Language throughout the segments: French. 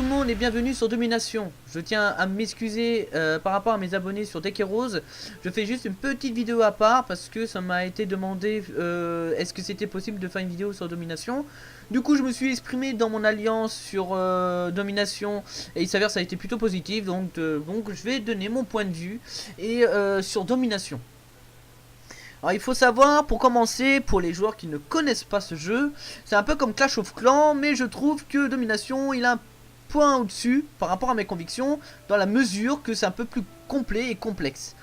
tout le monde et bienvenue sur Domination. Je tiens à m'excuser par rapport à mes abonnés sur Deck Heroes. Je fais juste une petite vidéo à part parce que ça m'a été demandé est-ce que c'était possible de faire une vidéo sur Domination. Du coup je me suis exprimé dans mon alliance sur Domination et il s'avère que ça a été plutôt positif. Donc je vais donner mon point de vue et sur Domination. Alors il faut savoir, pour commencer, pour les joueurs qui ne connaissent pas ce jeu, c'est un peu comme Clash of Clans, mais je trouve que Domination, il a un point au-dessus par rapport à mes convictions, dans la mesure que c'est un peu plus complet et complexe.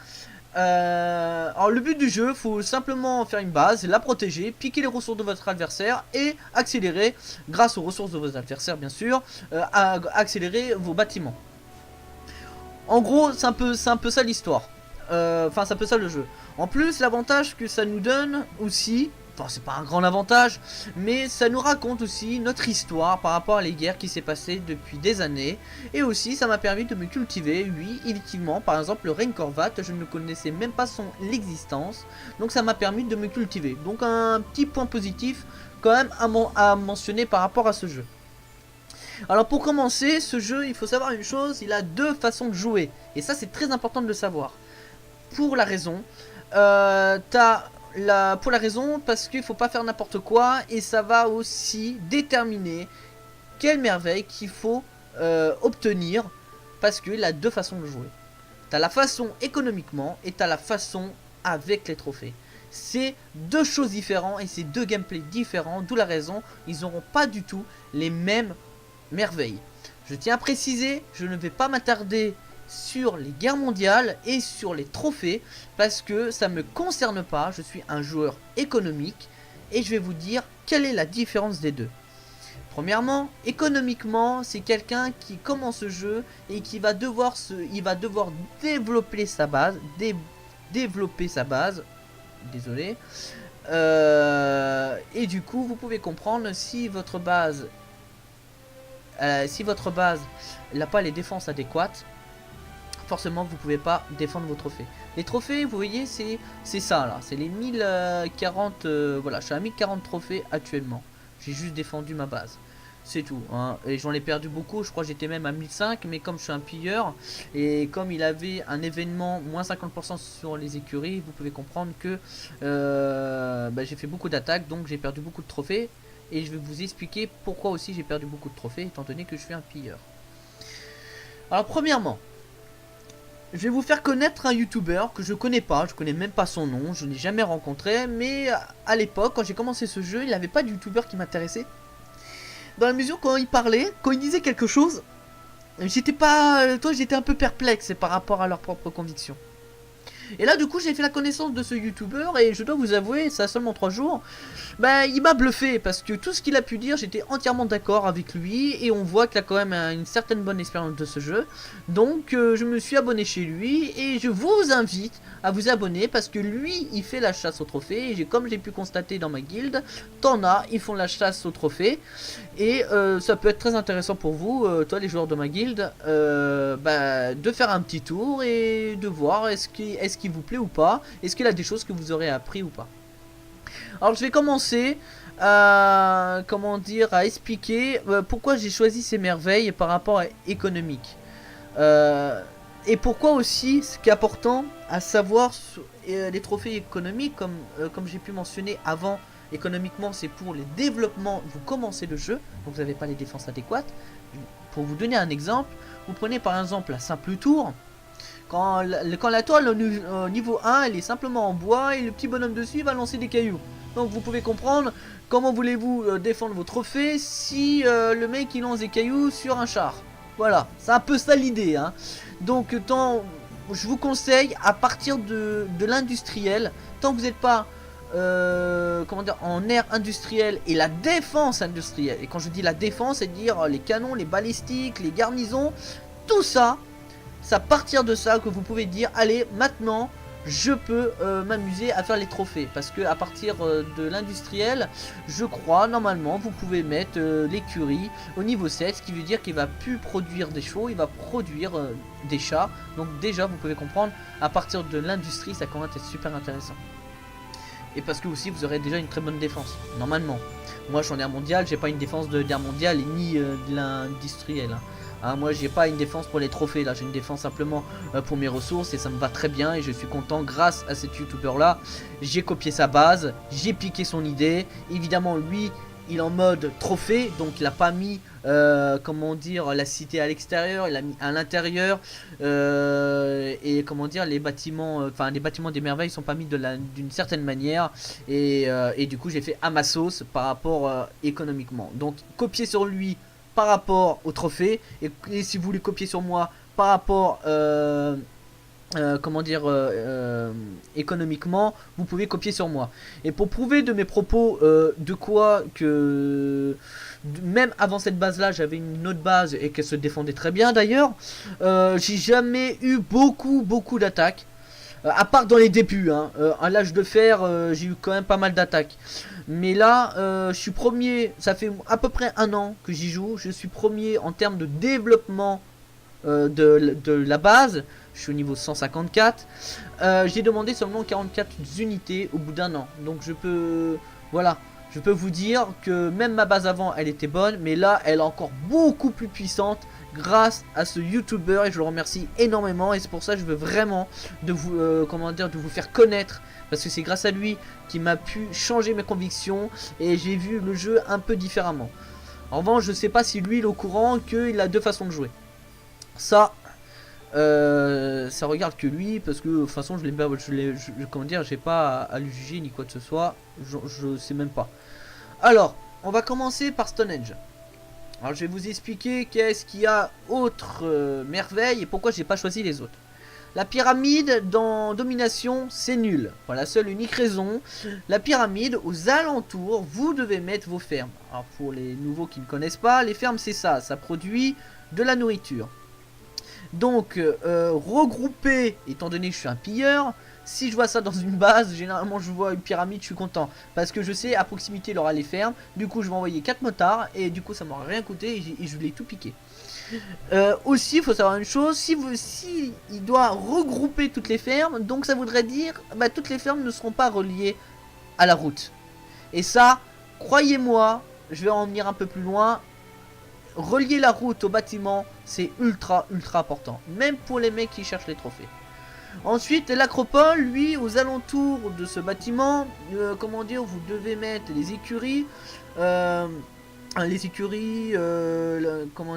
Alors le but du jeu, faut simplement faire une base, la protéger, piquer les ressources de votre adversaire et accélérer, grâce aux ressources de votre adversaire bien sûr, accélérer vos bâtiments. En gros, c'est un peu ça l'histoire. Enfin, c'est un peu ça le jeu. En plus, l'avantage que ça nous donne aussi, enfin c'est pas un grand avantage, mais ça nous raconte aussi notre histoire par rapport à les guerres qui s'est passées depuis des années. Et aussi, ça m'a permis de me cultiver, oui, effectivement, par exemple le Raincorvat, je ne connaissais même pas l'existence, donc ça m'a permis de me cultiver. Donc un petit point positif quand même à mentionner par rapport à ce jeu. Alors pour commencer, ce jeu, il faut savoir une chose, il a deux façons de jouer. Et ça c'est très important de le savoir. Pour la raison, parce qu'il faut pas faire n'importe quoi. Et ça va aussi déterminer quelle merveille qu'il faut obtenir. Parce qu'il a deux façons de jouer. T'as la façon économiquement et t'as la façon avec les trophées. C'est deux choses différentes et c'est deux gameplays différents. D'où la raison, ils n'auront pas du tout les mêmes merveilles. Je tiens à préciser, je ne vais pas m'attarder sur les guerres mondiales et sur les trophées parce que ça me concerne pas. Je suis un joueur économique et je vais vous dire quelle est la différence des deux. Premièrement, économiquement, c'est quelqu'un qui commence ce jeu et qui va devoir développer sa base, désolé. Et du coup, vous pouvez comprendre si votre base n'a pas les défenses adéquates, forcément vous pouvez pas défendre vos trophées. Les trophées, vous voyez, c'est ça là, c'est les 1040, voilà, je suis à 1040 trophées actuellement. J'ai juste défendu ma base. C'est tout, hein. Et j'en ai perdu beaucoup, je crois que j'étais même à 1005, mais comme je suis un pilleur, et comme il avait un événement moins 50% sur les écuries, vous pouvez comprendre que j'ai fait beaucoup d'attaques, donc j'ai perdu beaucoup de trophées. Et je vais vous expliquer pourquoi aussi j'ai perdu beaucoup de trophées, étant donné que je suis un pilleur. Alors premièrement, je vais vous faire connaître un YouTuber que je connais pas, je connais même pas son nom, je n'ai jamais rencontré, mais à l'époque, quand j'ai commencé ce jeu, il n'avait pas de YouTuber qui m'intéressait. Dans la mesure quand il parlait, quand il disait quelque chose, j'étais un peu perplexe par rapport à leurs propres convictions. Et là du coup j'ai fait la connaissance de ce YouTuber et je dois vous avouer, ça a seulement 3 jours, il m'a bluffé parce que tout ce qu'il a pu dire j'étais entièrement d'accord avec lui et on voit qu'il a quand même une certaine bonne expérience de ce jeu. Donc je me suis abonné chez lui et je vous invite à vous abonner parce que lui il fait la chasse aux trophées et comme j'ai pu constater dans ma guilde, t'en as, ils font la chasse aux trophées et ça peut être très intéressant pour vous, toi les joueurs de ma guilde, de faire un petit tour et de voir est-ce qu'il vous plaît ou pas, est-ce qu'il a des choses que vous aurez appris ou pas. Alors je vais commencer à expliquer pourquoi j'ai choisi ces merveilles par rapport à économique. Et pourquoi aussi, ce qui est important à savoir, les trophées économiques, comme j'ai pu mentionner avant, économiquement c'est pour les développements, vous commencez le jeu, donc vous n'avez pas les défenses adéquates. Pour vous donner un exemple, vous prenez par exemple la simple tour. Quand la toile au niveau 1 elle est simplement en bois et le petit bonhomme dessus va lancer des cailloux. Donc vous pouvez comprendre comment voulez-vous défendre vos trophées si le mec il lance des cailloux sur un char. Voilà, c'est un peu ça l'idée, hein. Donc je vous conseille à partir de l'industriel, tant que vous n'êtes pas en air industriel et la défense industrielle. Et quand je dis la défense, c'est dire les canons, les balistiques, les garnisons, tout ça. C'est à partir de ça que vous pouvez dire allez maintenant je peux m'amuser à faire les trophées. Parce que à partir de l'industriel, je crois normalement vous pouvez mettre l'écurie au niveau 7. Ce qui veut dire qu'il va plus produire des chevaux, il va produire des chats. Donc déjà vous pouvez comprendre, à partir de l'industrie ça commence à être super intéressant. Et parce que aussi vous aurez déjà une très bonne défense, normalement. Moi je suis en air mondial, j'ai pas une défense de guerre mondiale ni de l'industriel, hein. Hein, moi j'ai pas une défense pour les trophées là, j'ai une défense simplement pour mes ressources et ça me va très bien et je suis content grâce à cet youtubeur là. J'ai copié sa base, j'ai piqué son idée. Évidemment lui il est en mode trophée, donc il a pas mis comment dire la cité à l'extérieur, il a mis à l'intérieur et comment dire les bâtiments, enfin les bâtiments des merveilles sont pas mis d'une certaine manière et du coup j'ai fait à ma sauce par rapport économiquement. Donc copier sur lui par rapport au trophée et si vous voulez copier sur moi par rapport comment dire économiquement, vous pouvez copier sur moi. Et pour prouver de mes propos de quoi que même avant cette base là j'avais une autre base et qu'elle se défendait très bien d'ailleurs, j'ai jamais eu beaucoup d'attaques. À part dans les débuts, hein. À l'âge de fer, j'ai eu quand même pas mal d'attaques. Mais là, je suis premier, ça fait à peu près un an que j'y joue. Je suis premier en termes de développement de la base. Je suis au niveau 154. J'ai demandé seulement 44 unités au bout d'un an. Donc je peux... Voilà. Je peux vous dire que même ma base avant, elle était bonne. Mais là, elle est encore beaucoup plus puissante grâce à ce youtubeur et je le remercie énormément et c'est pour ça que je veux vraiment de vous comment dire, de vous faire connaître parce que c'est grâce à lui qui m'a pu changer mes convictions et j'ai vu le jeu un peu différemment. En revanche je sais pas si lui il est au courant qu'il a deux façons de jouer, ça regarde que lui parce que de toute façon comment dire, j'ai pas à le juger ni quoi que ce soit, je sais même pas. Alors on va commencer par Stonehenge. Alors je vais vous expliquer qu'est-ce qu'il y a autre merveille et pourquoi j'ai pas choisi les autres. La pyramide dans Domination c'est nul. Pour la seule unique raison, la pyramide aux alentours vous devez mettre vos fermes. Alors pour les nouveaux qui ne connaissent pas, les fermes c'est ça, ça produit de la nourriture. Donc regrouper, étant donné que je suis un pilleur, si je vois ça dans une base, généralement je vois une pyramide, je suis content. Parce que je sais à proximité il aura les fermes. Du coup je vais envoyer 4 motards et du coup ça m'aura rien coûté et je l'ai tout piqué. Aussi il faut savoir une chose, si il doit regrouper toutes les fermes, donc ça voudrait dire bah, toutes les fermes ne seront pas reliées à la route. Et ça, croyez-moi, je vais en venir un peu plus loin. Relier la route au bâtiment, c'est ultra important. Même pour les mecs qui cherchent les trophées. Ensuite, l'acropole, lui, aux alentours de ce bâtiment, comment dire, vous devez mettre les écuries. Comment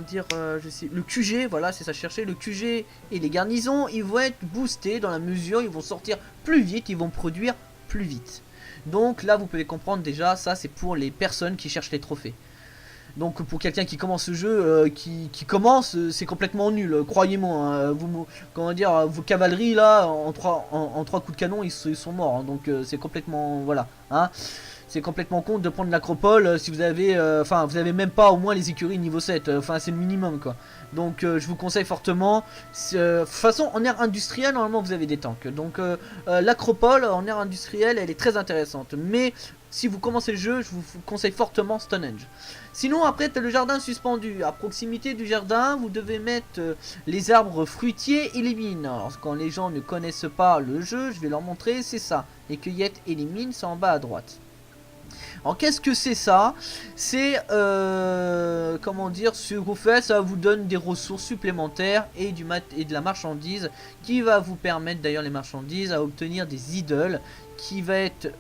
dire, je sais, le QG, voilà, c'est ça, chercher le QG et les garnisons, ils vont être boostés dans la mesure, ils vont sortir plus vite, ils vont produire plus vite. Donc là, vous pouvez comprendre déjà, ça c'est pour les personnes qui cherchent les trophées. Donc pour quelqu'un qui commence ce jeu, qui commence, c'est complètement nul, croyez-moi. Hein, comment dire, vos cavaleries là, en 3 coups de canon, ils sont morts. Hein, donc c'est complètement, voilà. Hein, c'est complètement con de prendre l'acropole si vous avez, enfin vous avez même pas au moins les écuries niveau 7. Enfin c'est le minimum quoi. Donc je vous conseille fortement. De toute façon en ère industrielle normalement vous avez des tanks. Donc l'acropole en ère industrielle elle est très intéressante. Mais si vous commencez le jeu, je vous conseille fortement Stonehenge. Sinon après tu as le jardin suspendu. À proximité du jardin vous devez mettre les arbres fruitiers et les mines. Alors quand les gens ne connaissent pas le jeu, je vais leur montrer, c'est ça. Les cueillettes et les mines sont en bas à droite. Alors qu'est-ce que c'est ça? C'est comment dire, ce que vous faites, ça vous donne des ressources supplémentaires et de la marchandise qui va vous permettre, d'ailleurs les marchandises, à obtenir des idoles qui va être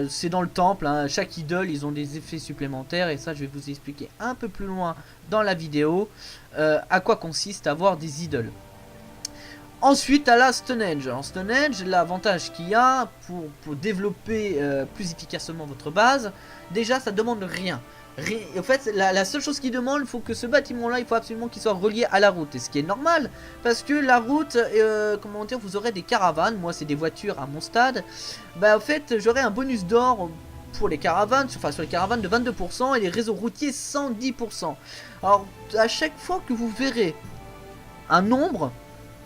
c'est dans le temple, hein. Chaque idole ils ont des effets supplémentaires et ça je vais vous expliquer un peu plus loin dans la vidéo à quoi consiste avoir des idoles. Ensuite à la Stonehenge. En Stonehenge, l'avantage qu'il y a pour développer plus efficacement votre base, déjà ça demande rien. En fait la seule chose qui demande, il faut que ce bâtiment là, il faut absolument qu'il soit relié à la route. Et ce qui est normal, parce que la route, comment dire, vous aurez des caravanes, moi c'est des voitures à mon stade. Bah en fait j'aurai un bonus d'or pour les caravanes, enfin sur les caravanes de 22% et les réseaux routiers 110%. Alors à chaque fois que vous verrez un nombre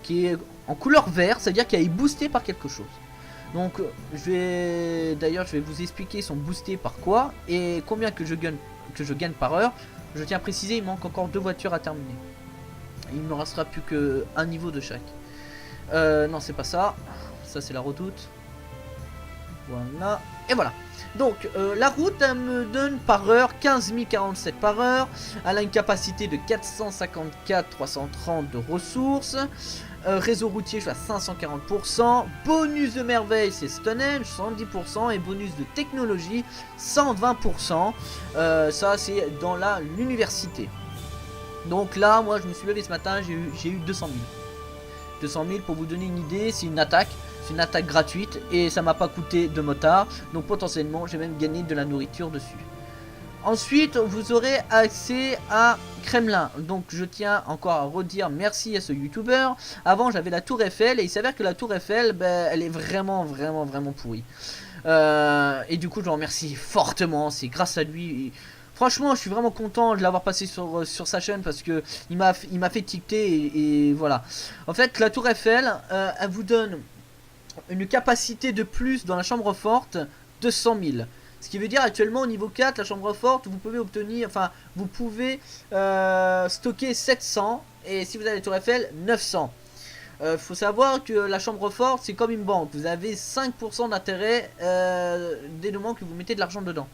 qui est en couleur vert, c'est à dire qu'il est boosté par quelque chose. Donc d'ailleurs je vais vous expliquer sont boostés par quoi et combien que je gagne par heure. Je tiens à préciser, il manque encore 2 voitures à terminer. Il ne me restera plus que un niveau de chaque. Non c'est pas ça, ça c'est la redoute. Voilà. Et voilà. Donc la route elle me donne par heure 15 047 par heure. Elle a une capacité de 454 330 de ressources. Réseau routier je suis à 540%. Bonus de merveille c'est Stonehenge 110%. Et bonus de technologie 120%. Ça c'est dans l'université. Donc là moi je me suis levé ce matin, j'ai eu 200 000. 200 000 pour vous donner une idée, c'est une attaque. C'est une attaque gratuite et ça m'a pas coûté de motard. Donc potentiellement j'ai même gagné de la nourriture dessus. Ensuite vous aurez accès à Kremlin. Donc je tiens encore à redire merci à ce youtubeur. Avant j'avais la tour Eiffel et il s'avère que la tour Eiffel elle est vraiment pourrie. Et du coup je le remercie fortement. C'est grâce à lui. Franchement, je suis vraiment content de l'avoir passé sur sa chaîne parce que il m'a fait ticter et voilà. En fait, la tour Eiffel, elle vous donne une capacité de plus dans la chambre forte de 100 000. Ce qui veut dire actuellement au niveau 4, la chambre forte, vous pouvez obtenir, enfin, vous pouvez stocker 700 et si vous avez la tour Eiffel, 900. Faut savoir que la chambre forte, c'est comme une banque. Vous avez 5% d'intérêt dès le moment que vous mettez de l'argent dedans.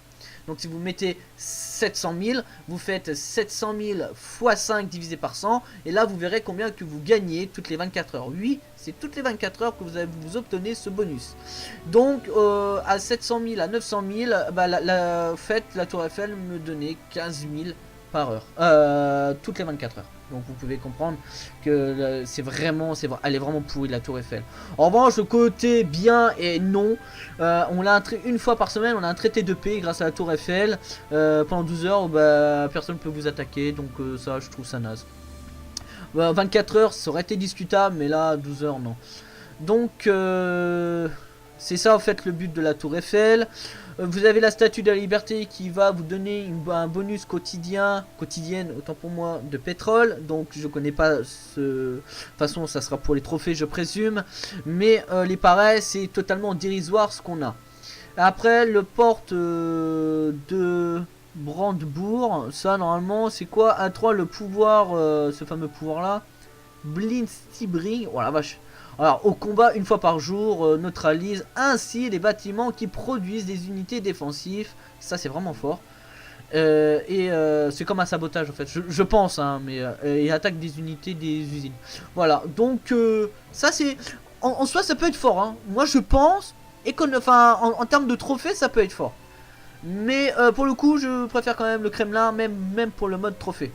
Donc si vous mettez 700 000, vous faites 700 000 x 5 divisé par 100. Et là vous verrez combien que vous gagnez toutes les 24 heures. Oui, c'est toutes les 24 heures que vous obtenez ce bonus. Donc à 700 000, à 900 000, bah, la tour Eiffel me donnait 15 000 par heure. Toutes les 24 heures. Donc vous pouvez comprendre que elle est vraiment pourrie la tour Eiffel. En revanche, le côté bien et non, on l'a une fois par semaine, on a un traité de paix grâce à la tour Eiffel pendant 12 heures, bah, personne ne peut vous attaquer, donc ça je trouve ça naze. 24 heures ça aurait été discutable, mais là 12 heures non. Donc c'est ça en fait le but de la tour Eiffel. Vous avez la statue de la liberté qui va vous donner un bonus quotidienne autant pour moi de pétrole. Donc je connais pas de toute façon ça sera pour les trophées je présume. Mais les pareils c'est totalement dérisoire ce qu'on a. Après le porte de Brandebourg, ça normalement c'est quoi? À 3 le pouvoir, ce fameux pouvoir là. Blitzbring, oh la vache. Alors au combat une fois par jour, neutralise ainsi les bâtiments qui produisent des unités défensives. Ça c'est vraiment fort. C'est comme un sabotage en fait, je pense hein, mais et attaque des unités des usines. Voilà, donc ça c'est en soi ça peut être fort hein. Moi je pense et enfin en termes de trophée ça peut être fort. Mais pour le coup je préfère quand même le Kremlin même pour le mode trophée.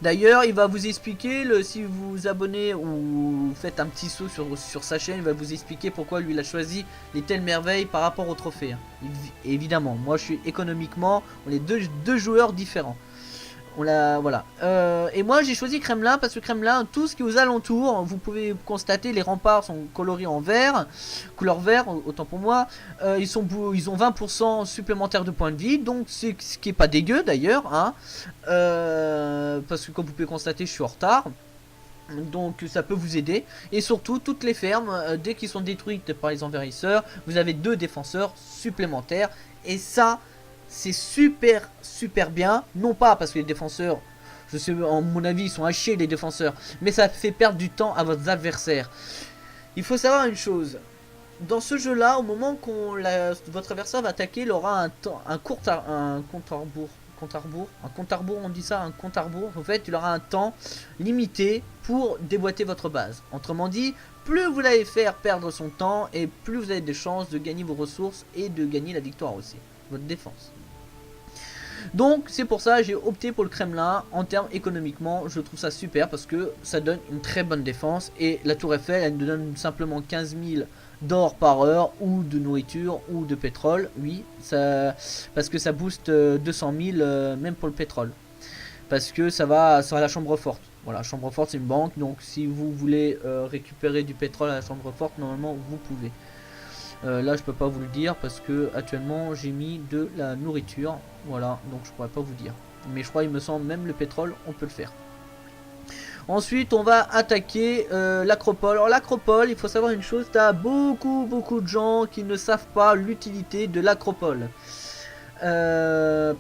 D'ailleurs, il va vous expliquer, si vous vous abonnez ou faites un petit saut sur sa chaîne, il va vous expliquer pourquoi lui il a choisi les telles merveilles par rapport au trophée. Hein. Évidemment, moi je suis économiquement, on est deux joueurs différents. Voilà. Et moi j'ai choisi Kremlin parce que Kremlin, tout ce qui est aux alentours, vous pouvez constater les remparts sont colorés en vert, couleur vert, autant pour moi. Ils ont 20% supplémentaires de points de vie, donc c'est ce qui est pas dégueu d'ailleurs, hein. Parce que comme vous pouvez constater, je suis en retard. Donc ça peut vous aider. Et surtout toutes les fermes, dès qu'ils sont détruites par les envahisseurs, vous avez 2 défenseurs supplémentaires. Et ça c'est super bien. Non pas parce que les défenseurs, je sais en mon avis ils sont à chier les défenseurs, mais ça fait perdre du temps à votre adversaire. Il faut savoir une chose. Dans ce jeu là, au moment qu'on votre adversaire va attaquer, il aura un compte à rebours. On dit ça, un compte à rebours. En fait il aura un temps limité pour déboîter votre base. Autrement dit, plus vous l'allez faire perdre son temps et plus vous avez des chances de gagner vos ressources et de gagner la victoire aussi, votre défense. Donc c'est pour ça j'ai opté pour le Kremlin. En termes économiquement je trouve ça super parce que ça donne une très bonne défense. Et la tour Eiffel elle nous donne simplement 15 000 d'or par heure, ou de nourriture ou de pétrole. Oui, ça, parce que ça booste 200 000 même pour le pétrole. Parce que ça va à la chambre forte. Voilà, chambre forte c'est une banque. Donc si vous voulez récupérer du pétrole à la chambre forte, normalement vous pouvez. Là je peux pas vous le dire parce que actuellement j'ai mis de la nourriture. Voilà, donc je pourrais pas vous dire. Mais je crois il me semble même le pétrole on peut le faire. Ensuite on va attaquer l'acropole. Alors l'acropole, il faut savoir une chose, tu as beaucoup de gens qui ne savent pas l'utilité de l'acropole.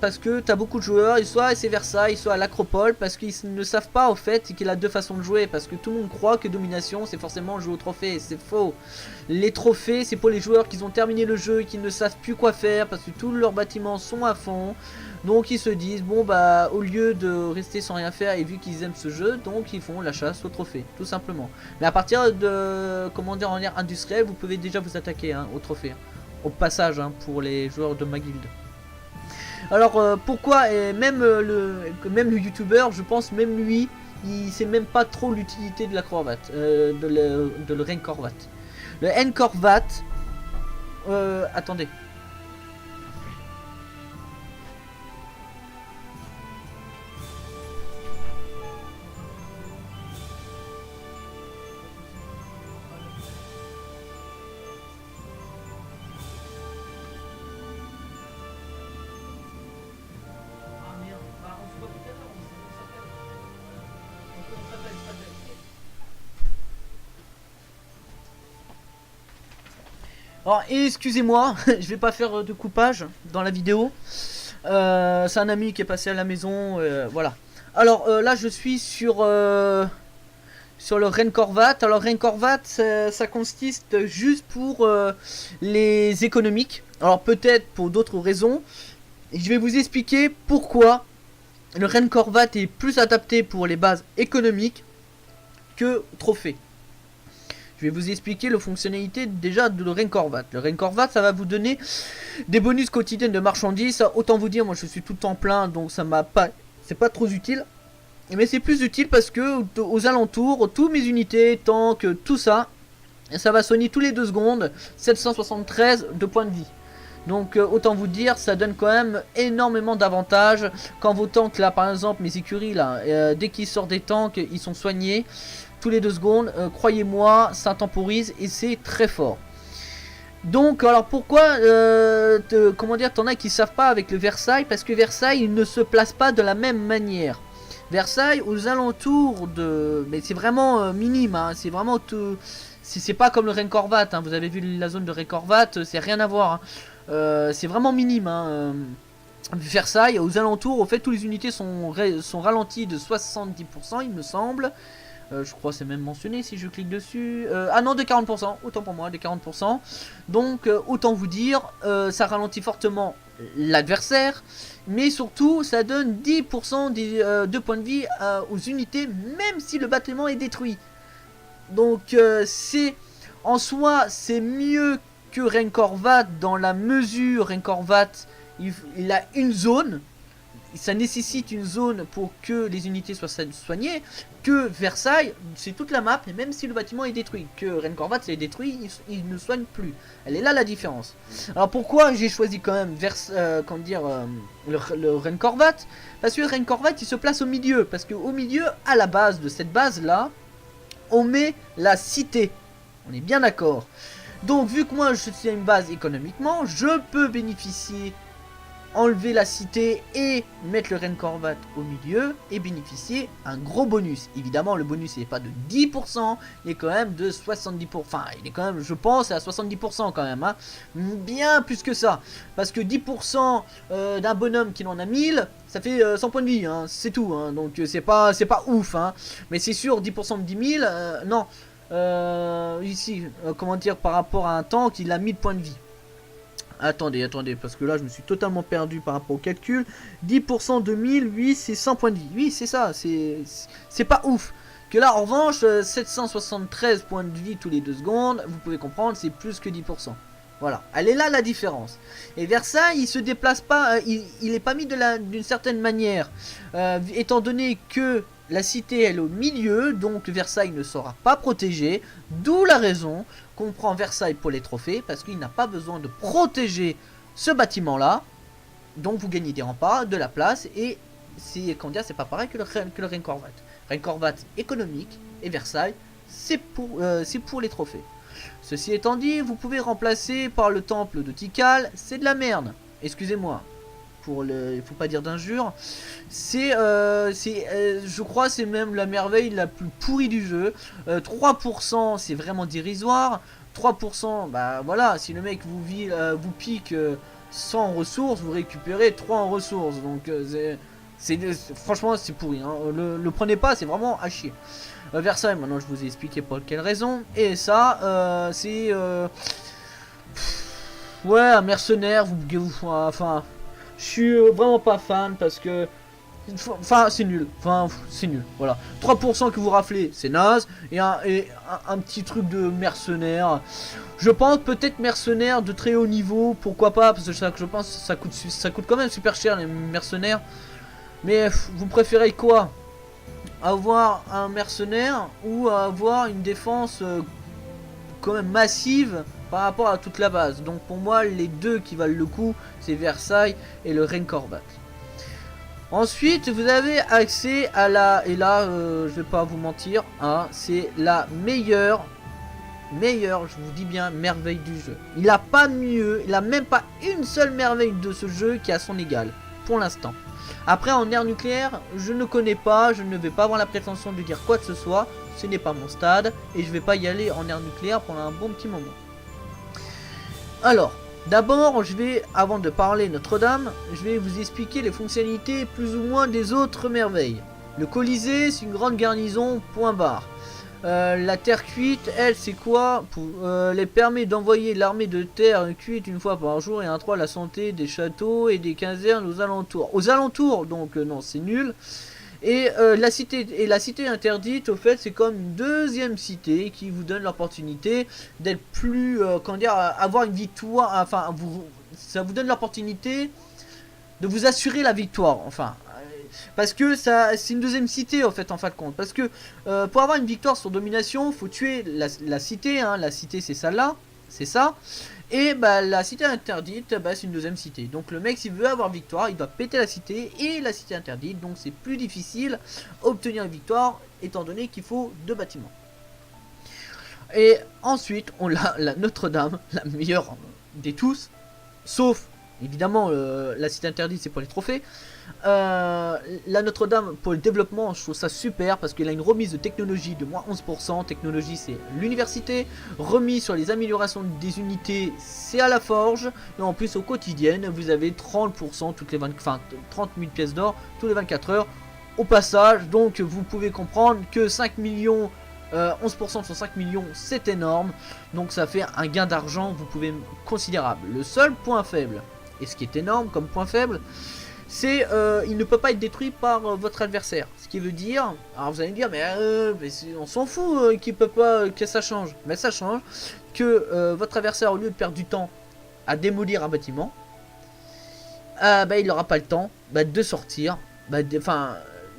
parce que t'as beaucoup de joueurs, soit c'est Versailles, soit à l'Acropole, parce qu'ils ne savent pas au fait qu'il a deux façons de jouer, parce que tout le monde croit que domination c'est forcément jouer au trophée, c'est faux. Les trophées c'est pour les joueurs qui ont terminé le jeu et qui ne savent plus quoi faire, parce que tous leurs bâtiments sont à fond, donc ils se disent bon bah au lieu de rester sans rien faire, et vu qu'ils aiment ce jeu, donc ils font la chasse au trophée, tout simplement. Mais à partir de, comment dire, en ère industrielle, vous pouvez déjà vous attaquer hein, au trophée, au passage hein, pour les joueurs de ma guilde. Alors pourquoi même le youtubeur, je pense même lui, il sait même pas trop l'utilité de la Corvat, de le Renkorvat. Le Nkorvat, attendez. Alors excusez-moi, je vais pas faire de coupage dans la vidéo. C'est un ami qui est passé à la maison, voilà. Alors là je suis sur le Renkorvat. Alors Renkorvat ça consiste juste pour les économiques. Alors peut-être pour d'autres raisons. Et je vais vous expliquer pourquoi le Renkorvat est plus adapté pour les bases économiques que trophée. Je vais vous expliquer la fonctionnalité déjà de le Renkorvat. Le Renkorvat, ça va vous donner des bonus quotidiens de marchandises. Ça, autant vous dire, moi je suis tout le temps plein, donc ça m'a pas, c'est pas trop utile. Mais c'est plus utile parce que aux alentours, tous mes unités, tanks, tout ça, ça va soigner tous les 2 secondes 773 de points de vie. Donc autant vous dire, ça donne quand même énormément d'avantages. Quand vos tanks là, par exemple mes écuries là, dès qu'ils sortent des tanks, ils sont soignés tous les 2 secondes, croyez-moi, ça temporise et c'est très fort. Donc alors pourquoi comment dire, t'en as qui savent pas avec le Versailles, parce que Versailles il ne se place pas de la même manière. Versailles aux alentours de, mais c'est vraiment minime hein, c'est vraiment tout, c'est pas comme le Renkorvat hein, vous avez vu la zone de Renkorvat, c'est rien à voir hein. C'est vraiment minime hein. Versailles aux alentours, au fait tous les unités sont ralenties de 70% il me semble. Je crois c'est même mentionné si je clique dessus. Ah non, de 40%, autant pour moi, de 40%. Donc autant vous dire, ça ralentit fortement l'adversaire, mais surtout ça donne 10% de points de vie aux unités, même si le bâtiment est détruit. Donc c'est en soi c'est mieux que Renkorvat dans la mesure Renkorvat il a une zone. Ça nécessite une zone pour que les unités soient soignées, que Versailles, c'est toute la map, et même si le bâtiment est détruit, que Renkorvat est détruit, il ne soigne plus. Elle est là la différence. Alors pourquoi j'ai choisi quand même le Renkorvat? Parce que le Renkorvat il se place au milieu, parce qu'au milieu, à la base de cette base là, on met la cité. On est bien d'accord. Donc vu que moi je suis à une base économiquement, je peux bénéficier, enlever la cité et mettre le Renkorvat au milieu et bénéficier un gros bonus. Évidemment le bonus n'est pas de 10%, il est quand même de 70%, enfin il est quand même je pense à 70% quand même hein. Bien plus que ça, parce que 10% d'un bonhomme qui en a 1000, ça fait 100 points de vie hein, c'est tout hein. Donc c'est pas ouf hein. Mais c'est sûr 10% de 10 000, non ici comment dire, par rapport à un tank il a 1000 points de vie. Attendez, parce que là je me suis totalement perdu par rapport au calcul. 10% de 1000, oui c'est 100 points de vie. Oui c'est ça, c'est pas ouf. Que là en revanche, 773 points de vie tous les 2 secondes, vous pouvez comprendre, c'est plus que 10%. Voilà, elle est là la différence. Et Versailles, il se déplace pas, il est pas mis d'une certaine manière. Étant donné que la cité elle est au milieu, donc Versailles ne sera pas protégé. D'où la raison qu'on prend Versailles pour les trophées, parce qu'il n'a pas besoin de protéger ce bâtiment là. Donc vous gagnez des remparts, de la place, et c'est pas pareil que le Renkorvat. Renkorvat économique, et Versailles c'est pour les trophées. Ceci étant dit, vous pouvez remplacer par le temple de Tikal, c'est de la merde. Excusez-moi, il faut pas dire d'injure. Je crois c'est même la merveille la plus pourrie du jeu. 3% c'est vraiment dérisoire. 3%, bah voilà, si le mec vous pique 100 en ressources, vous récupérez 3 en ressources. Donc franchement c'est pourri, hein. Le prenez pas, c'est vraiment à chier. Versailles, maintenant je vous ai expliqué pour quelle raison. Et ça, c'est... ouais, un mercenaire, enfin... Je suis vraiment pas fan parce que... Enfin, c'est nul. Enfin, c'est nul. Voilà. 3% que vous raflez, c'est naze. Et un petit truc de mercenaire. Je pense peut-être mercenaire de très haut niveau. Pourquoi pas? Parce que je pense que ça coûte quand même super cher les mercenaires. Mais vous préférez quoi? Avoir un mercenaire ou avoir une défense quand même massive par rapport à toute la base? Donc pour moi, les deux qui valent le coup, c'est Versailles et le Reincorvat. Ensuite, vous avez accès à la... Et là, je vais pas vous mentir, hein, c'est la meilleure, je vous dis bien, merveille du jeu. Il a pas mieux, il a même pas une seule merveille de ce jeu qui a son égal, pour l'instant. Après, en ère nucléaire, je ne connais pas, je ne vais pas avoir la prétention de dire quoi que ce soit. Ce n'est pas mon stade, et je vais pas y aller en ère nucléaire pendant un bon petit moment. Alors... D'abord, je vais, avant de parler Notre-Dame, je vais vous expliquer les fonctionnalités plus ou moins des autres merveilles. Le Colisée, c'est une grande garnison, point barre. La terre cuite, elle, c'est quoi? Elle permet d'envoyer l'armée de terre cuite une fois par jour et un 3 la santé des châteaux et des casernes aux alentours. Aux alentours, donc non, c'est nul. Et la cité interdite, au fait, c'est comme une deuxième cité qui vous donne l'opportunité d'être plus, comment dire, avoir une victoire. Enfin, ça vous donne l'opportunité de vous assurer la victoire. Enfin, parce que ça, c'est une deuxième cité, en fait, en fin de compte. Parce que pour avoir une victoire sur domination, faut tuer la cité. Hein, la cité, c'est celle-là, c'est ça. Et bah, la cité interdite, bah, c'est une deuxième cité. Donc le mec, s'il veut avoir victoire, il doit péter la cité et la cité interdite. Donc c'est plus difficile obtenir une victoire, étant donné qu'il faut 2 bâtiments. Et ensuite, on a la Notre-Dame, la meilleure des tous. Sauf, évidemment, la cité interdite, c'est pour les trophées. La Notre-Dame, pour le développement, je trouve ça super parce qu'elle a une remise de technologie de moins 11%. Technologie, c'est l'université. Remis sur les améliorations des unités, c'est à la forge. Et en plus, au quotidien, vous avez 30% toutes les 30 000 pièces d'or tous les 24 heures. Au passage, donc, vous pouvez comprendre que 5 millions... 11% sur 5 millions, c'est énorme. Donc ça fait un gain d'argent, vous pouvez considérable. Le seul point faible, et ce qui est énorme comme point faible, c'est il ne peut pas être détruit par votre adversaire. Ce qui veut dire, alors vous allez me dire, mais on s'en fout qu'il peut pas, que ça change. Mais ça change que votre adversaire, au lieu de perdre du temps à démolir un bâtiment, bah, il n'aura pas le temps de sortir.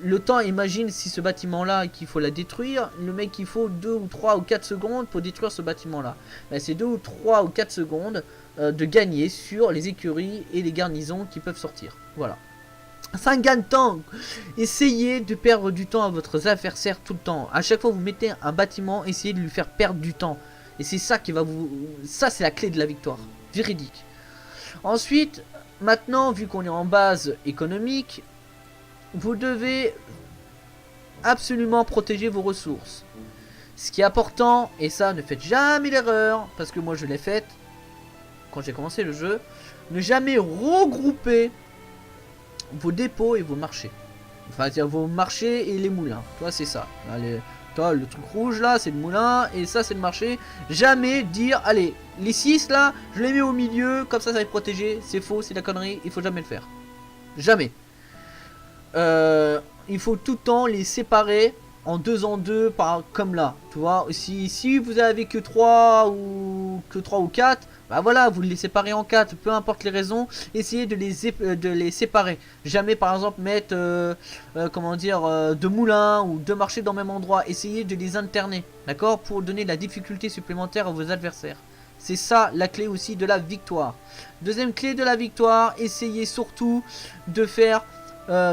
Le temps, imagine si ce bâtiment là qu'il faut la détruire, le mec il faut 2 ou 3 ou 4 secondes pour détruire ce bâtiment là. Bah, c'est 2 ou 3 ou 4 secondes de gagner sur les écuries et les garnisons qui peuvent sortir. Voilà. C'est un gain de temps. Essayez de perdre du temps à votre adversaire tout le temps. À chaque fois que vous mettez un bâtiment, essayez de lui faire perdre du temps. Et c'est ça qui va vous... Ça c'est la clé de la victoire. Véridique. Ensuite, maintenant, vu qu'on est en base économique, vous devez absolument protéger vos ressources. Ce qui est important, et ça ne faites jamais l'erreur, parce que moi je l'ai faite quand j'ai commencé le jeu, ne jamais regrouper vos dépôts et vos marchés. Enfin, c'est-à-dire vos marchés et les moulins. Toi, c'est ça. Allez, toi, le truc rouge là, c'est le moulin, et ça, c'est le marché. Jamais dire, allez, les 6 là, je les mets au milieu, comme ça va être protégé. C'est faux, c'est de la connerie, il faut jamais le faire. Jamais. Il faut tout le temps les séparer en deux, comme là, tu vois. Si vous avez que 3 ou 4, bah voilà, vous les séparez en 4, peu importe les raisons, essayez de les séparer. Jamais par exemple mettre comment dire, 2 moulins ou 2 marchés dans le même endroit. Essayez de les alterner, d'accord, pour donner de la difficulté supplémentaire à vos adversaires. C'est ça la clé aussi de la victoire. Deuxième clé de la victoire, essayez surtout de faire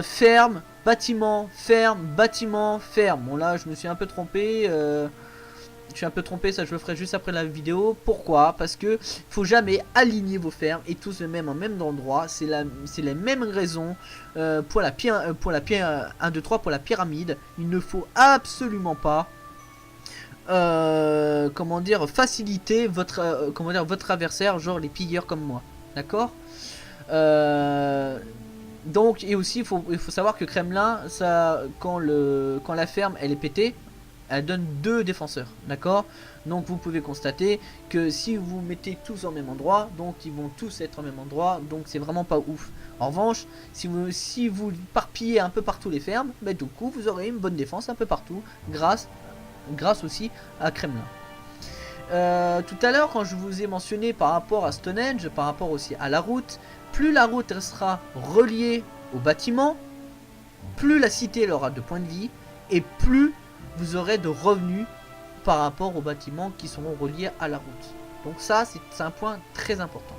ferme, bâtiment, ferme, bâtiment, ferme. Bon là je me suis un peu trompé. Je suis un peu trompé, ça je le ferai juste après la vidéo. Pourquoi? Parce que faut jamais aligner vos fermes et tous les mêmes en même endroit. C'est les mêmes raisons pour la pierre 1, 2, 3 pour la pyramide. Il ne faut absolument pas comment dire, faciliter votre votre adversaire, genre les pilleurs comme moi. d'accord. Donc, et aussi il faut savoir que Kremlin, ça, quand la ferme elle est pétée, elle donne 2 défenseurs, d'accord. Donc vous pouvez constater que si vous mettez tous au même endroit, donc ils vont tous être au même endroit, donc c'est vraiment pas ouf. En revanche, si vous parpillez un peu partout les fermes, bah, du coup vous aurez une bonne défense un peu partout, grâce aussi à Kremlin. Tout à l'heure, quand je vous ai mentionné par rapport à Stonehenge, par rapport aussi à la route, plus la route restera reliée au bâtiment, plus la cité aura de points de vie, et plus vous aurez de revenus par rapport aux bâtiments qui seront reliés à la route. Donc ça, c'est un point très important.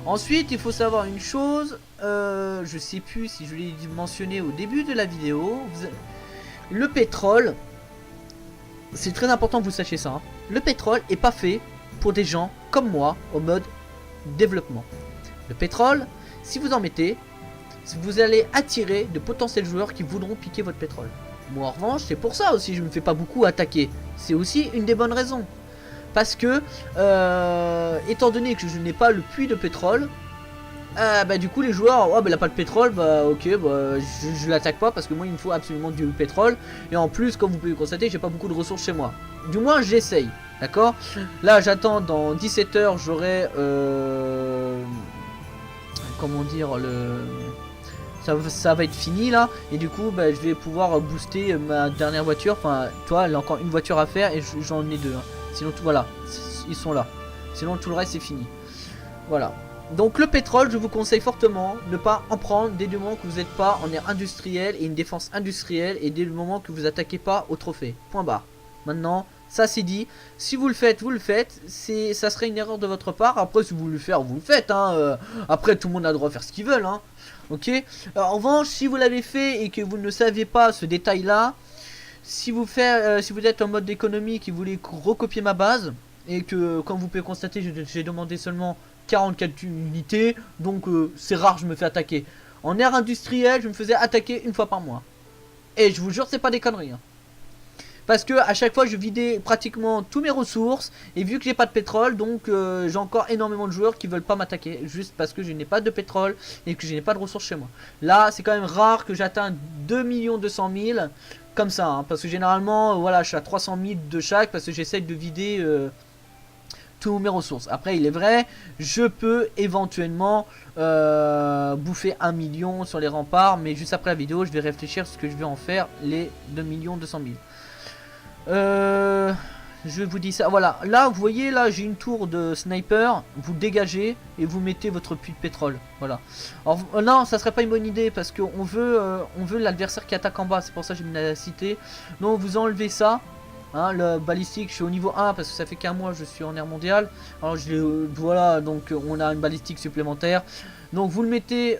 Ensuite, il faut savoir une chose, je sais plus si je l'ai mentionné au début de la vidéo, le pétrole, c'est très important que vous sachiez ça, hein. Le pétrole est pas fait pour des gens comme moi, au mode développement. Le pétrole, si vous en mettez, vous allez attirer de potentiels joueurs qui voudront piquer votre pétrole. Moi en revanche, c'est pour ça aussi je ne me fais pas beaucoup attaquer. C'est aussi une des bonnes raisons. Parce que, étant donné que je n'ai pas le puits de pétrole, bah du coup les joueurs, ouais bah il a pas de pétrole, bah ok, bah je l'attaque pas parce que moi il me faut absolument du pétrole. Et en plus, comme vous pouvez constater, j'ai pas beaucoup de ressources chez moi. Du moins j'essaye, d'accord. Là j'attends dans 17 heures, j'aurai, comment dire, ça va être fini là. Et du coup bah, je vais pouvoir booster ma dernière voiture. Enfin toi, il y a encore une voiture à faire et j'en ai 2 hein. Sinon tout, voilà, ils sont là. Sinon tout le reste c'est fini. Voilà. Donc le pétrole, je vous conseille fortement de ne pas en prendre dès le moment que vous n'êtes pas en air industriel et une défense industrielle, et dès le moment que vous attaquez pas au trophée. Point barre. Maintenant, ça c'est dit. Si vous le faites, vous le faites. Ça serait une erreur de votre part. Après, si vous voulez le faire, vous le faites. Hein. Après, tout le monde a le droit de faire ce qu'il veut. Hein. Ok. En revanche, si vous l'avez fait et que vous ne saviez pas ce détail-là, si vous êtes en mode économique et vous voulez recopier ma base, et que, comme vous pouvez constater, j'ai demandé seulement 44 unités, donc c'est rare je me fais attaquer. En air industriel, je me faisais attaquer une fois par mois. Et je vous jure, c'est pas des conneries. Hein. Parce que à chaque fois, je vidais pratiquement tous mes ressources. Et vu que j'ai pas de pétrole, donc j'ai encore énormément de joueurs qui veulent pas m'attaquer. Juste parce que je n'ai pas de pétrole et que je n'ai pas de ressources chez moi. Là, c'est quand même rare que j'atteigne 2 200 000 comme ça. Hein, parce que généralement, voilà, je suis à 300 000 de chaque. Parce que j'essaye de vider tous mes ressources. Après, il est vrai, je peux éventuellement bouffer 1 million sur les remparts. Mais juste après la vidéo, je vais réfléchir à ce que je vais en faire les 2 200 000. Je vous dis ça, voilà, là vous voyez, là j'ai une tour de sniper, vous dégagez et vous mettez votre puits de pétrole, voilà. Alors non, ça serait pas une bonne idée parce qu'on veut l'adversaire qui attaque en bas, c'est pour ça que j'ai mis la cité. Donc vous enlevez ça, hein, le balistique, je suis au niveau 1 parce que ça fait qu'un mois je suis en air mondial. Alors voilà, donc on a une balistique supplémentaire. Donc vous le mettez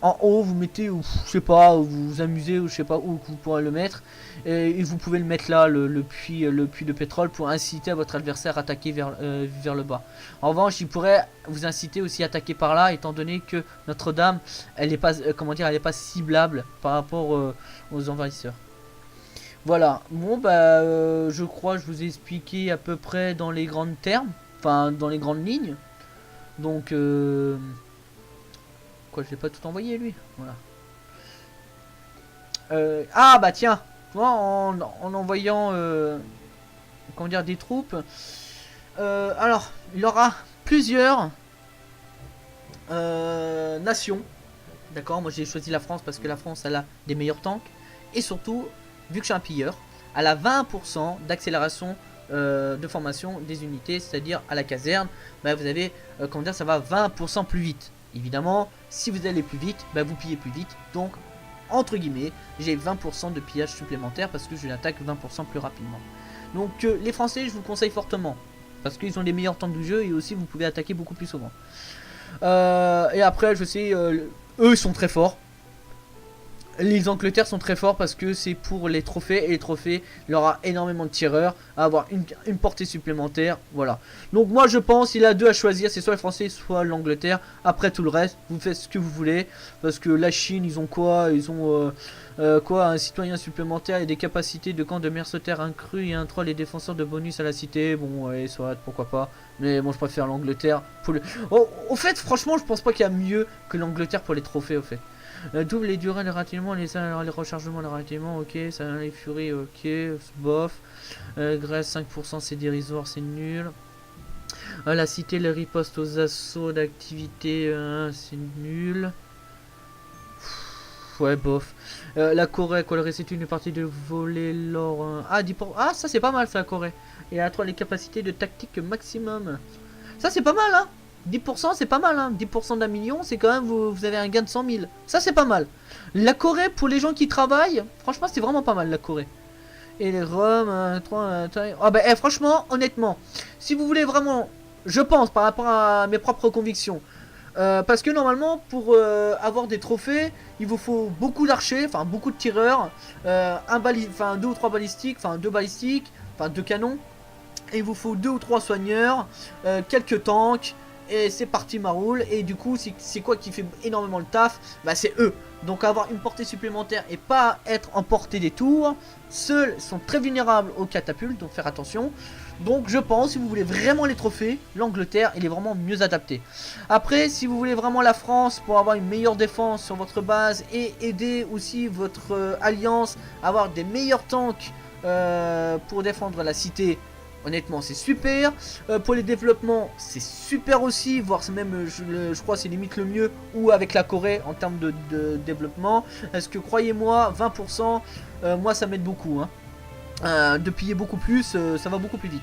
en haut, vous mettez, je sais pas, vous vous amusez, ou je sais pas où vous pourrez le mettre. Et vous pouvez le mettre là, le puits de pétrole, pour inciter à votre adversaire à attaquer vers le bas. En revanche, il pourrait vous inciter aussi à attaquer par là, étant donné que Notre-Dame, elle n'est pas, elle est pas ciblable par rapport aux envahisseurs. Voilà, bon bah je crois que je vous ai expliqué à peu près dans les grands termes, enfin dans les grandes lignes. Donc quoi, je l'ai pas tout envoyé lui, voilà. Ah bah tiens, en envoyant comment dire, des troupes, alors il y aura plusieurs nations. D'accord, moi j'ai choisi la France parce que la France elle a des meilleurs tanks. Et surtout, vu que je suis un pilleur, elle a 20% d'accélération de formation des unités. C'est-à-dire à la caserne, bah, vous avez, comment dire, ça va 20% plus vite. Évidemment, si vous allez plus vite, bah, vous pillez plus vite. Donc, entre guillemets, j'ai 20% de pillage supplémentaire parce que je l'attaque 20% plus rapidement. Donc les Français, je vous conseille fortement. Parce qu'ils ont les meilleurs tanks du jeu et aussi vous pouvez attaquer beaucoup plus souvent. Et après, je sais, eux ils sont très forts. les Angleterres sont très forts parce que c'est pour les trophées. Et les trophées, il y aura énormément de tireurs à avoir une portée supplémentaire. Voilà. Donc moi je pense il a deux à choisir. C'est soit les Français, soit l'Angleterre. Après tout le reste, vous faites ce que vous voulez. Parce que la Chine, ils ont quoi? Ils ont quoi? Un citoyen supplémentaire et des capacités de camp de mercenaires inclus et un troll et défenseurs de bonus à la cité. Bon, ouais, soit, pourquoi pas. Mais bon, je préfère l'Angleterre. Au fait, franchement, je pense pas qu'il y a mieux que l'Angleterre pour les trophées, au fait. Double les durées, les ratillements, les rechargements, les ratillements, ok. Ça, les furies, ok. Bof. Grèce, 5%, c'est dérisoire, c'est nul. La cité, les ripostes aux assauts d'activité, c'est nul. Ouais, bof. La Corée, quoi, c'est une partie de voler l'or. Ah, 10%. Ah, ça, c'est pas mal, ça, la Corée. Et à 3, les capacités de tactique maximum. Ça, c'est pas mal, hein. 10% c'est pas mal, hein. 10% d'un million, c'est quand même, vous avez un gain de 100 000. Ça, c'est pas mal. La Corée, pour les gens qui travaillent, franchement, c'est vraiment pas mal, la Corée. Et les Roms, 3... Ah bah, franchement, honnêtement, si vous voulez vraiment, je pense, par rapport à mes propres convictions, parce que normalement, pour avoir des trophées, il vous faut beaucoup d'archers, enfin, beaucoup de tireurs, enfin, 2 ou 3 balistiques, enfin, 2 balistiques, enfin, 2 canons, et il vous faut 2 ou 3 soigneurs, quelques tanks, et c'est parti ma roule. Et du coup c'est quoi qui fait énormément le taf? Bah c'est eux. Donc avoir une portée supplémentaire et pas être en portée des tours. Seuls sont très vulnérables aux catapultes, donc faire attention. Donc je pense, si vous voulez vraiment les trophées, l'Angleterre il est vraiment mieux adapté. Après, si vous voulez vraiment la France pour avoir une meilleure défense sur votre base et aider aussi votre alliance à avoir des meilleurs tanks pour défendre la cité, honnêtement c'est super. Pour les développements c'est super aussi, voire c'est même je crois c'est limite le mieux, ou avec la Corée en termes de développement. Parce que croyez-moi 20% moi ça m'aide beaucoup, hein. De piller beaucoup plus, ça va beaucoup plus vite.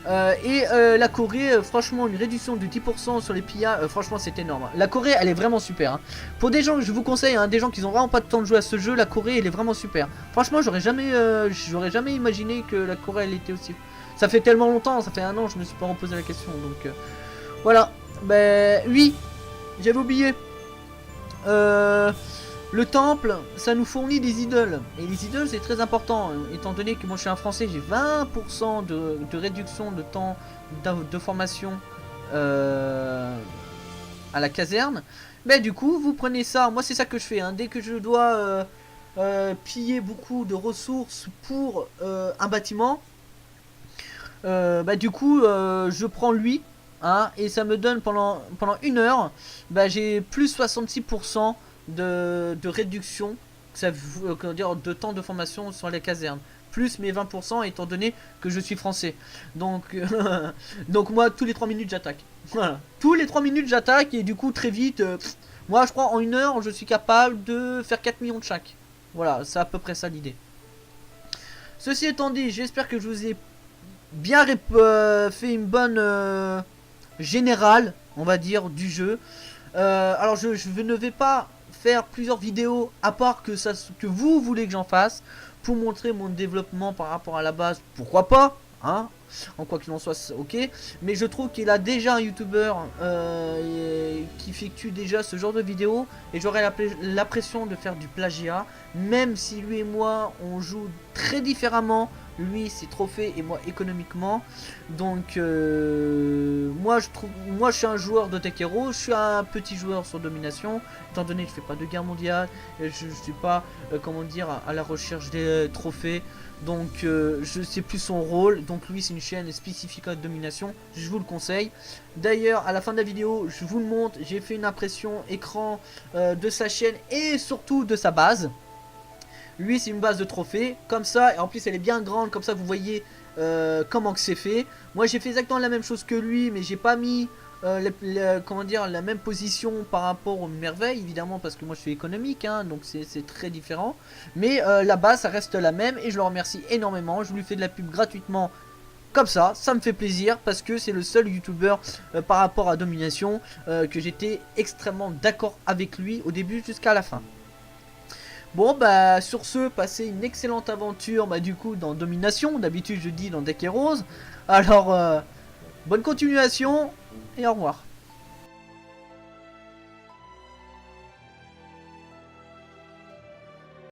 La Corée, franchement une réduction de 10% sur les pillages, franchement c'est énorme, hein. La Corée elle est vraiment super, hein. Pour des gens, je vous conseille, hein, des gens qui ont vraiment pas de temps de jouer à ce jeu, la Corée elle est vraiment super. Franchement j'aurais jamais imaginé que la Corée elle était aussi... Ça fait tellement longtemps, ça fait 1 an, je me suis pas reposé la question, donc voilà. Ben oui, j'avais oublié. Le temple, ça nous fournit des idoles. Et les idoles c'est très important, étant donné que moi je suis un français, j'ai 20% de réduction de temps de formation à la caserne. Ben du coup, vous prenez ça, moi c'est ça que je fais, hein. Dès que je dois piller beaucoup de ressources pour un bâtiment, bah du coup je prends lui, hein, et ça me donne pendant 1 heure, bah, j'ai plus 66% de réduction, ça, comment dire, de temps de formation sur les casernes, plus mes 20% étant donné que je suis français. Donc donc moi tous les 3 minutes j'attaque. Voilà, tous les 3 minutes j'attaque, et du coup très vite, moi je crois en 1 heure je suis capable de faire 4 millions de chaque. Voilà, c'est à peu près ça l'idée. Ceci étant dit, j'espère que je vous ai bien fait une bonne générale, on va dire, du jeu. Alors je ne vais pas faire plusieurs vidéos à part que vous voulez que j'en fasse pour montrer mon développement par rapport à la base. Pourquoi pas, hein, en quoi qu'il en soit, ok. Mais je trouve qu'il a déjà un youtubeur qui effectue déjà ce genre de vidéo, et j'aurais l'impression de faire du plagiat, même si lui et moi on joue très différemment. Lui c'est trophée et moi économiquement. Donc moi je suis un joueur de Tech Hero, je suis un petit joueur sur domination, étant donné que je fais pas de guerre mondiale, et je suis pas comment dire à la recherche des trophées. Donc je sais plus son rôle. Donc lui c'est une chaîne spécifique à domination, je vous le conseille. D'ailleurs à la fin de la vidéo je vous le montre, j'ai fait une impression écran de sa chaîne et surtout de sa base. Lui c'est une base de trophées comme ça, et en plus elle est bien grande, comme ça vous voyez comment que c'est fait. Moi j'ai fait exactement la même chose que lui, mais j'ai pas mis comment dire, la même position par rapport aux merveilles, évidemment, parce que moi je suis économique, hein, donc c'est très différent. Mais la base ça reste la même, et je le remercie énormément. Je lui fais de la pub gratuitement comme ça me fait plaisir, parce que c'est le seul youtubeur par rapport à Domination que j'étais extrêmement d'accord avec lui au début jusqu'à la fin. Bon bah sur ce, passez une excellente aventure bah du coup dans Domination, d'habitude je dis dans Deck Heroes. Alors bonne continuation et au revoir.